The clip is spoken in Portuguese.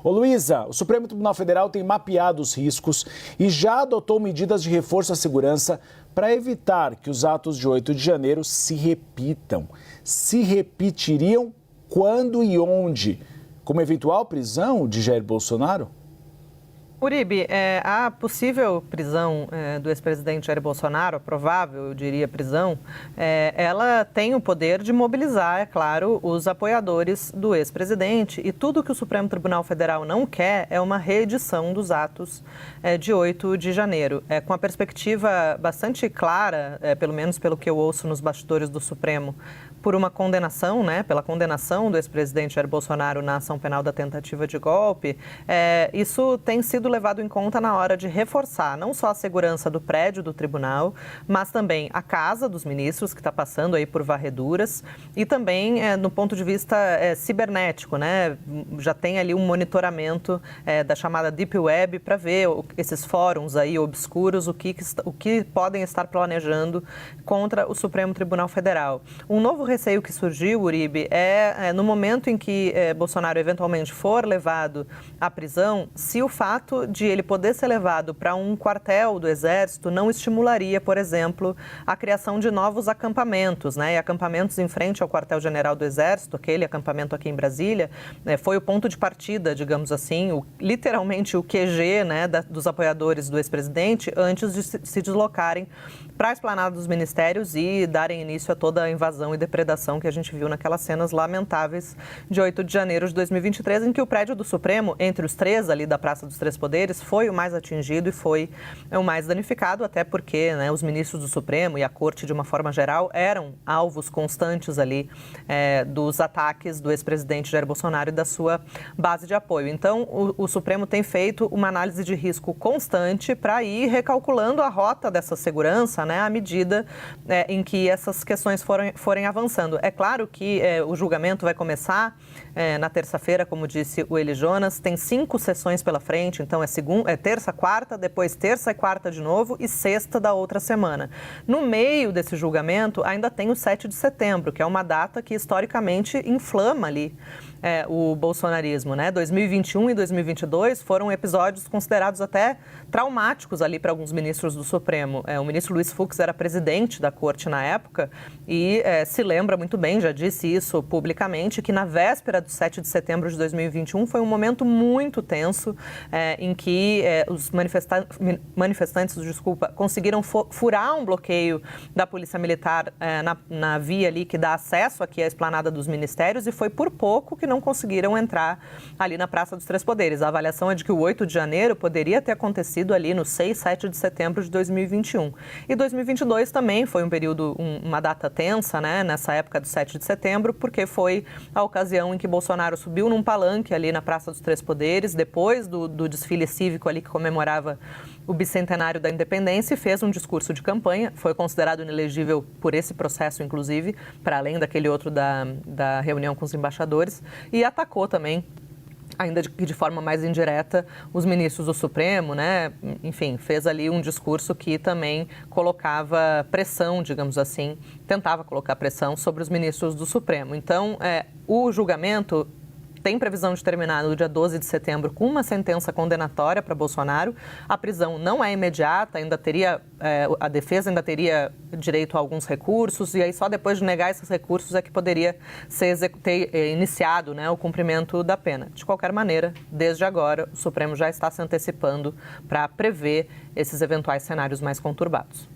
Ô Luísa, o Supremo Tribunal Federal tem mapeado os riscos e já adotou medidas de reforço à segurança para evitar que os atos de 8 de janeiro se repitam. Se repetiriam quando e onde? Como eventual prisão de Jair Bolsonaro? Uribe, a possível prisão do ex-presidente Jair Bolsonaro, a provável, eu diria, prisão, ela tem o poder de mobilizar, é claro, os apoiadores do ex-presidente. E tudo que o Supremo Tribunal Federal não quer é uma reedição dos atos de 8 de janeiro. Com a perspectiva bastante clara, pelo menos pelo que eu ouço nos bastidores do Supremo, por uma condenação, pela condenação do ex-presidente Jair Bolsonaro na ação penal da tentativa de golpe, isso tem sido levado em conta na hora de reforçar não só a segurança do prédio do tribunal, mas também a casa dos ministros, que está passando aí por varreduras, e também no ponto de vista cibernético, já tem ali um monitoramento da chamada Deep Web para ver esses fóruns aí obscuros, o que podem estar planejando contra o Supremo Tribunal Federal. Um novo receio que surgiu, Uribe, no momento em que Bolsonaro eventualmente for levado à prisão, se o fato de ele poder ser levado para um quartel do Exército não estimularia, por exemplo, a criação de novos acampamentos, E acampamentos em frente ao quartel-general do Exército, aquele acampamento aqui em Brasília, foi o ponto de partida, digamos assim, literalmente o QG, dos apoiadores do ex-presidente, antes de se deslocarem para a esplanada dos ministérios e darem início a toda a invasão e depredação que a gente viu naquelas cenas lamentáveis de 8 de janeiro de 2023, em que o prédio do Supremo, entre os três ali da Praça dos Três Poderes, foi o mais atingido e foi o mais danificado, até porque os ministros do Supremo e a Corte, de uma forma geral, eram alvos constantes ali dos ataques do ex-presidente Jair Bolsonaro e da sua base de apoio. Então, o Supremo tem feito uma análise de risco constante para ir recalculando a rota dessa segurança, à medida em que essas questões forem avançando. É claro que o julgamento vai começar na terça-feira, como disse o Eli Jonas, tem 5 sessões pela frente, então é terça, quarta, depois terça e quarta de novo e sexta da outra semana. No meio desse julgamento, ainda tem o 7 de setembro, que é uma data que historicamente inflama ali o bolsonarismo, 2021 e 2022 foram episódios considerados até traumáticos ali para alguns ministros do Supremo. O ministro Luiz Fux era presidente da Corte na época e se lembra muito bem, já disse isso publicamente, que na véspera do 7 de setembro de 2021 foi um momento muito tenso em que os manifestantes, conseguiram furar um bloqueio da Polícia Militar na via ali que dá acesso aqui à esplanada dos ministérios, e foi por pouco que não conseguiram entrar ali na Praça dos Três Poderes. A avaliação é de que o 8 de janeiro poderia ter acontecido ali no 6, 7 de setembro de 2021. E 2022 também foi um período, uma data tensa, nessa época do 7 de setembro, porque foi a ocasião em que Bolsonaro subiu num palanque ali na Praça dos Três Poderes, depois do desfile cívico ali que comemorava o bicentenário da independência, e fez um discurso de campanha, foi considerado inelegível por esse processo, inclusive, para além daquele outro da reunião com os embaixadores, e atacou também, ainda de forma mais indireta, os ministros do Supremo, Enfim, fez ali um discurso que também colocava pressão, digamos assim, tentava colocar pressão sobre os ministros do Supremo. Então, o julgamento tem previsão de terminar no dia 12 de setembro com uma sentença condenatória para Bolsonaro. A prisão não é imediata, a defesa ainda teria direito a alguns recursos, e aí só depois de negar esses recursos é que poderia ter iniciado o cumprimento da pena. De qualquer maneira, desde agora, o Supremo já está se antecipando para prever esses eventuais cenários mais conturbados.